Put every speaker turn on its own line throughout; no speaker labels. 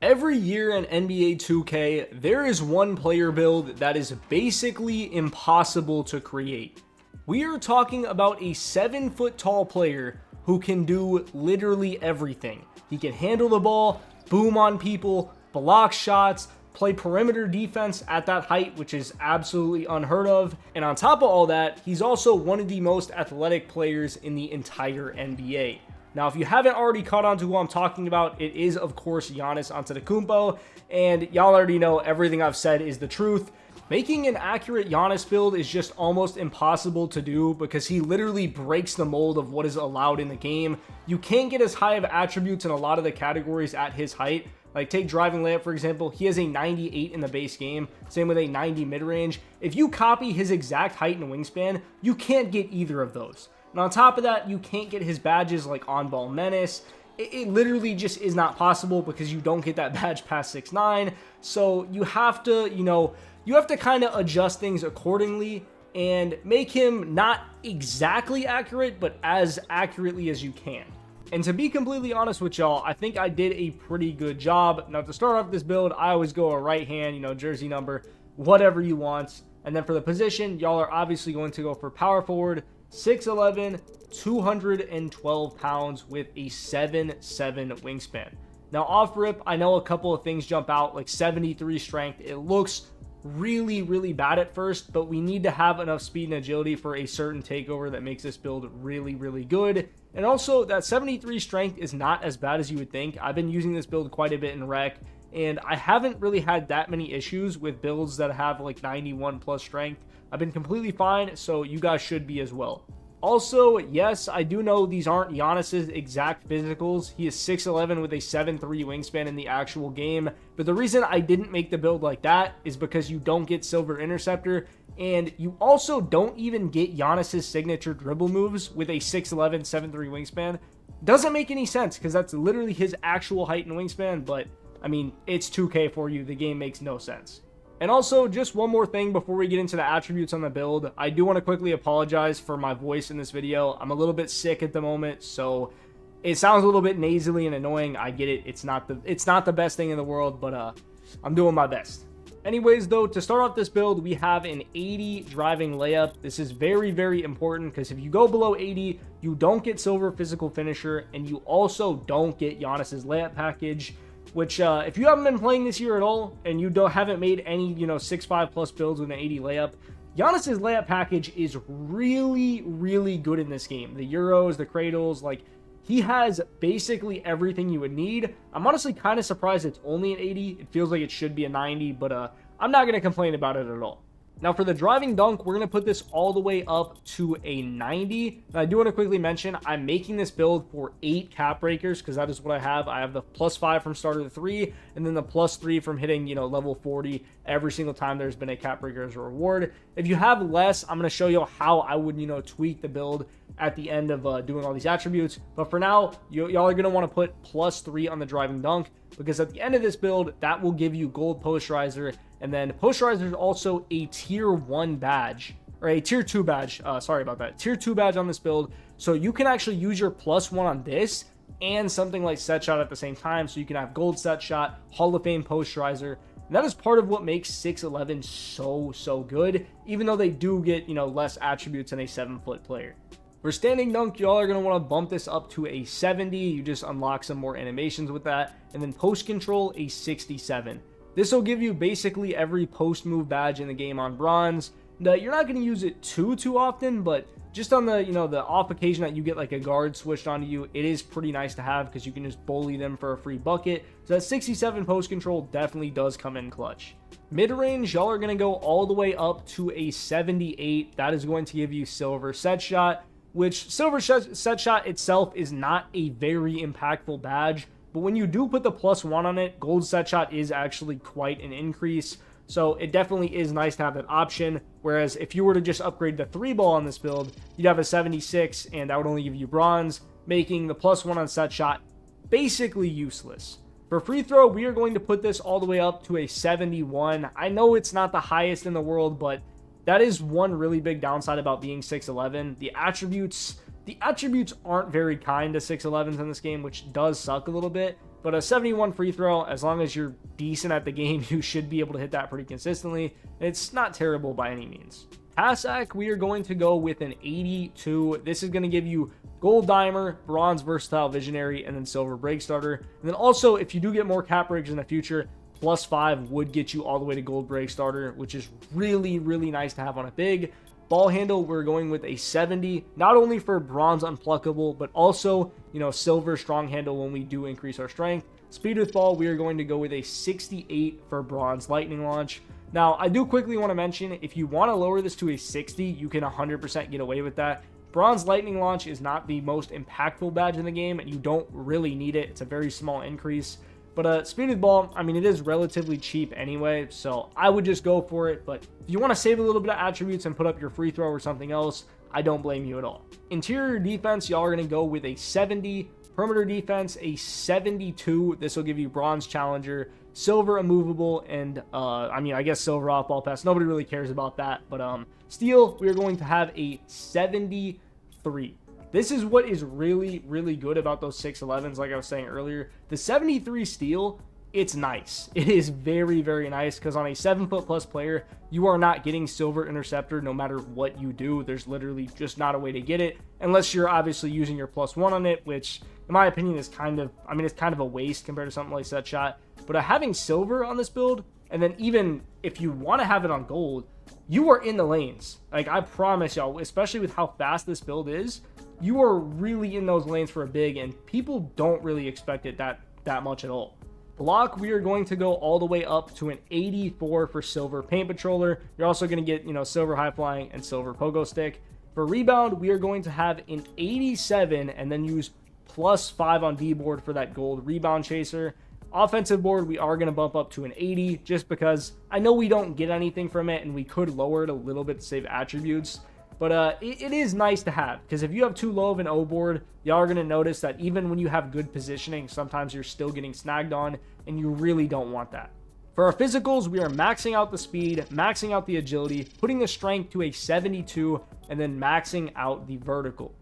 Every year in NBA 2K, there is one player build that is basically impossible to create. We are talking about a 7-foot tall player who can do literally everything. He can handle the ball, boom on people, block shots, play perimeter defense at that height, which is absolutely unheard of. And on top of all that, he's also one of the most athletic players in the entire NBA. Now, if you haven't already caught on to who I'm talking about, it is, of course, Giannis Antetokounmpo, and y'all already know everything I've said is the truth. Making an accurate Giannis build is just almost impossible to do because he literally breaks the mold of what is allowed in the game. You can't get as high of attributes in a lot of the categories at his height. Like, take driving layup, for example. He has a 98 in the base game, same with a 90 mid-range. If you copy his exact height and wingspan, you can't get either of those. And on top of that, you can't get his badges like on-ball menace. It literally just is not possible because you don't get that badge past 6'9". So you have to, you have to kind of adjust things accordingly and make him not exactly accurate, but as accurately as you can. And to be completely honest with y'all, I think I did a pretty good job. Now, to start off this build, I always go a right hand, jersey number, whatever you want. And then for the position, y'all are obviously going to go for power forward, 6'11", 212 pounds with a 7'7" wingspan. Now, off rip, I know a couple of things jump out, like 73 strength. It looks really, really bad at first, but we need to have enough speed and agility for a certain takeover that makes this build really, really good. And also, that 73 strength is not as bad as you would think. I've been using this build quite a bit in rec, and I haven't really had that many issues with builds that have like 91 plus strength. I've been completely fine, so you guys should be as well. Also, yes, I do know these aren't Giannis's exact physicals. He is 6'11" with a 7'3" wingspan in the actual game. But the reason I didn't make the build like that is because you don't get Silver Interceptor, and you also don't even get Giannis's signature dribble moves with a 6'11", 7'3" wingspan. Doesn't make any sense because that's literally his actual height and wingspan, but I mean, it's 2K for you. The game makes no sense. And also, just one more thing before we get into the attributes on the build. I do want to quickly apologize for my voice in this video. I'm a little bit sick at the moment, so it sounds a little bit nasally and annoying. I get it. It's not the best thing in the world, but I'm doing my best. Anyways, though, to start off this build, we have an 80 driving layup. This is very, very important because if you go below 80, you don't get Silver Physical Finisher, and you also don't get Giannis's layup package. Which, if you haven't been playing this year at all, and you haven't made any, 6'5" plus builds with an 80 layup, Giannis's layup package is really, really good in this game. The Euros, the cradles, like, he has basically everything you would need. I'm honestly kind of surprised it's only an 80. It feels like it should be a 90, but I'm not going to complain about it at all. Now, for the driving dunk, we're going to put this all the way up to a 90. And I do want to quickly mention, I'm making this build for 8 cap breakers because that is what I have. I have the +5 from starter to 3, and then the +3 from hitting, level 40 every single time there's been a cap breaker as a reward. If you have less, I'm going to show you how I would, tweak the build at the end of doing all these attributes. But for now, y'all are going to want to put +3 on the driving dunk because at the end of this build, that will give you gold posterizer. And then posterizer is also a tier 1 badge, or a tier 2 badge. Sorry about that. Tier 2 badge on this build. So you can actually use your +1 on this and something like set shot at the same time. So you can have gold set shot, Hall of Fame posterizer. And that is part of what makes 6'11" so good, even though they do get, less attributes than a 7-foot player. For standing dunk, y'all are going to want to bump this up to a 70. You just unlock some more animations with that. And then post control, a 67. This will give you basically every post move badge in the game on bronze. Now, you're not going to use it too often, but just on the, the off occasion that you get like a guard switched onto you, it is pretty nice to have because you can just bully them for a free bucket. So that 67 post control definitely does come in clutch. Mid-range, y'all are going to go all the way up to a 78. That is going to give you Silver Set Shot, which Silver Set Shot itself is not a very impactful badge. But when you do put the +1 on it, Gold Set Shot is actually quite an increase. So it definitely is nice to have that option. Whereas if you were to just upgrade the 3-ball on this build, you'd have a 76, and that would only give you bronze, making the +1 on Set Shot basically useless. For free throw, we are going to put this all the way up to a 71. I know it's not the highest in the world, but that is one really big downside about being 6'11". The attributes aren't very kind to 6'11s in this game, which does suck a little bit. But a 71 free throw, as long as you're decent at the game, you should be able to hit that pretty consistently. It's not terrible by any means. Pass act, we are going to go with an 82. This is going to give you gold dimer, bronze versatile visionary, and then silver break starter. And then also, if you do get more cap breaks in the future, +5 would get you all the way to gold break starter, which is really, really nice to have on a big. Ball handle, we're going with a 70, not only for bronze unpluckable, but also, silver strong handle when we do increase our strength. Speed with ball, we are going to go with a 68 for bronze lightning launch. Now, I do quickly want to mention, if you want to lower this to a 60, you can 100% get away with that. Bronze lightning launch is not the most impactful badge in the game, and you don't really need it. It's a very small increase. But speed with ball, I mean, it is relatively cheap anyway, so I would just go for it. But if you want to save a little bit of attributes and put up your free throw or something else, I don't blame you at all. Interior defense, y'all are going to go with a 70. Perimeter defense, a 72. This will give you bronze challenger, silver immovable, and I guess silver off ball pass. Nobody really cares about that. But steel, we are going to have a 73. This is what is really, really good about those 6'11s, like I was saying earlier. The 73 steel, it's nice. It is very, very nice, because on a 7-foot+ player, you are not getting silver interceptor no matter what you do. There's literally just not a way to get it, unless you're obviously using your +1 on it, which in my opinion is it's kind of a waste compared to something like set shot. But having silver on this build, and then even if you want to have it on gold, you are in the lanes. Like, I promise y'all, especially with how fast this build is, you are really in those lanes for a big, and people don't really expect it that much at all. Block, we are going to go all the way up to an 84 for silver paint patroller. You're also going to get, silver high flying and silver pogo stick. For rebound, we are going to have an 87 and then use +5 on D board for that gold rebound chaser. Offensive board, we are going to bump up to an 80 just because I know we don't get anything from it, and we could lower it a little bit to save attributes. But it is nice to have, because if you have too low of an O board, y'all are going to notice that even when you have good positioning, sometimes you're still getting snagged on, and you really don't want that. For our physicals, we are maxing out the speed, maxing out the agility, putting the strength to a 72, and then maxing out the vertical.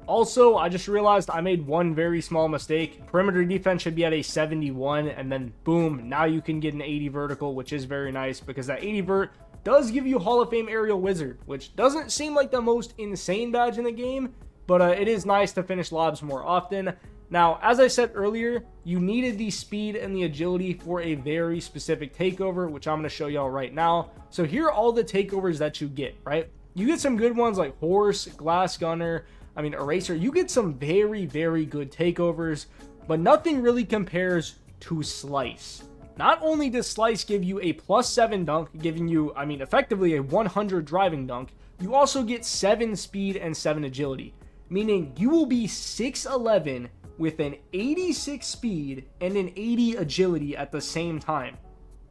Also, I just realized I made one very small mistake. Perimeter defense should be at a 71, and then boom, now you can get an 80 vertical, which is very nice, because that 80 vert does give you Hall of Fame aerial wizard, which doesn't seem like the most insane badge in the game, but it is nice to finish lobs more often. Now, as I said earlier, you needed the speed and the agility for a very specific takeover, which I'm going to show y'all right now. So here are all the takeovers that you get, right? You get some good ones like Horse, Glass Gunner, Eraser. You get some very, very good takeovers, but nothing really compares to Slice. Not only does Slice give you a +7 dunk, giving you, effectively a 100 driving dunk, you also get 7 speed and 7 agility, meaning you will be 6'11 with an 86 speed and an 80 agility at the same time.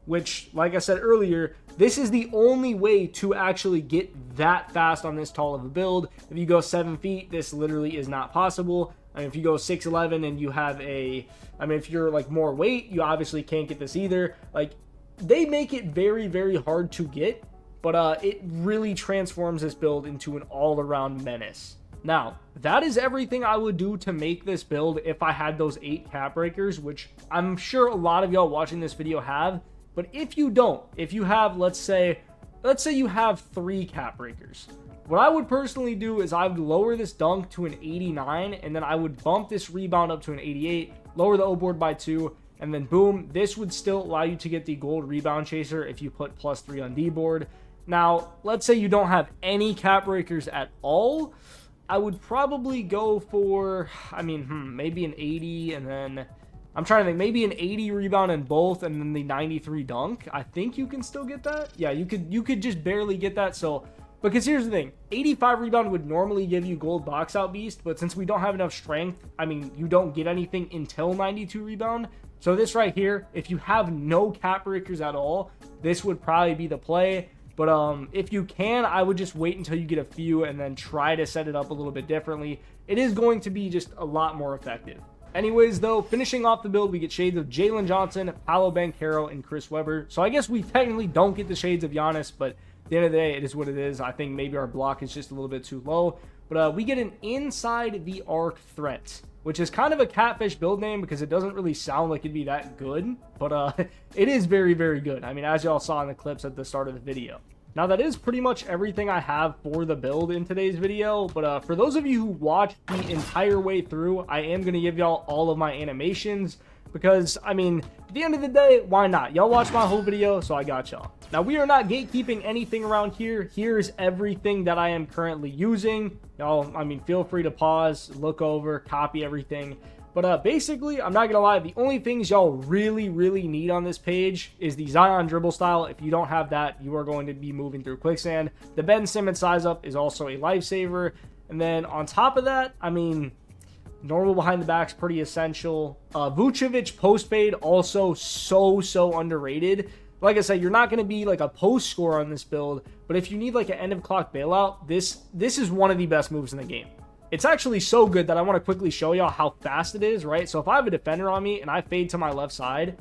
Which, like I said earlier, this is the only way to actually get that fast on this tall of a build. If you go 7 feet, this literally is not possible. If you go 6'11 and you have if you're like more weight, you obviously can't get this either. Like, they make it very, very hard to get, but it really transforms this build into an all-around menace. Now, that is everything I would do to make this build if I had those 8 cap breakers, which I'm sure a lot of y'all watching this video have. But if you don't, if you have, let's say you have 3 cap breakers, what I would personally do is I would lower this dunk to an 89, and then I would bump this rebound up to an 88, lower the O board by 2, and then boom, this would still allow you to get the gold rebound chaser if you put +3 on D board. Now, let's say you don't have any cap breakers at all. I would probably go for, maybe an 80, and then I'm trying to think, maybe an 80 rebound in both, and then the 93 dunk. I think you can still get that. Yeah, you could just barely get that. So, because here's the thing, 85 rebound would normally give you gold box out beast, but since we don't have enough strength, you don't get anything until 92 rebound. So this right here, if you have no cap breakers at all, this would probably be the play. But if you can, I would just wait until you get a few and then try to set it up a little bit differently. It is going to be just a lot more effective. Anyways, though, finishing off the build, we get shades of Jalen Johnson, Paolo Banchero, and Chris Webber. So I guess we technically don't get the shades of Giannis, but at the end of the day, it is what it is. I think maybe our block is just a little bit too low. But we get an inside the arc threat, which is kind of a catfish build name because it doesn't really sound like it'd be that good, but it is very, very good. I mean, as y'all saw in the clips at the start of the video. Now, that is pretty much everything I have for the build in today's video, but for those of you who watched the entire way through, I am going to give y'all all of my animations because, I mean, at the end of the day, why not? Y'all watch my whole video, so I got y'all. Now, we are not gatekeeping anything around here. Here's everything that I am currently using. Y'all, I mean, feel free to pause, look over, copy everything. But basically, I'm not going to lie, the only things y'all really, really need on this page is the Zion dribble style. If you don't have that, you are going to be moving through quicksand. The Ben Simmons size up is also a lifesaver. And then on top of that, I mean, normal behind the back is pretty essential. Vucevic post fade, also so underrated. Like I said, you're not going to be like a post scorer on this build, but if you need like an end of clock bailout, this is one of the best moves in the game. It's actually so good that I want to quickly show y'all how fast it is, right? So if I have a defender on me and I fade to my left side,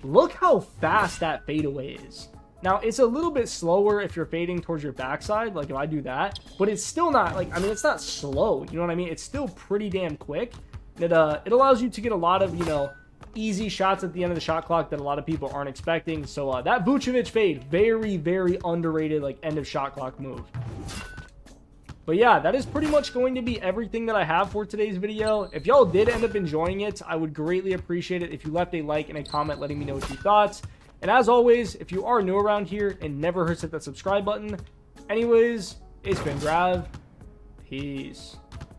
look how fast that fadeaway is. Now, it's a little bit slower if you're fading towards your backside, like if I do that, but it's still not like, I mean, it's not slow, you know what I mean? It's still pretty damn quick. It allows you to get a lot of, you know, easy shots at the end of the shot clock that a lot of people aren't expecting. So that Vucevic fade, very underrated, like end of shot clock move. But yeah, that is pretty much going to be everything that I have for today's video. If y'all did end up enjoying it, I would greatly appreciate it if you left a like and a comment letting me know what you thought. And as always, if you are new around here, it never hurts to hit that subscribe button. Anyways, it's been Grav. Peace.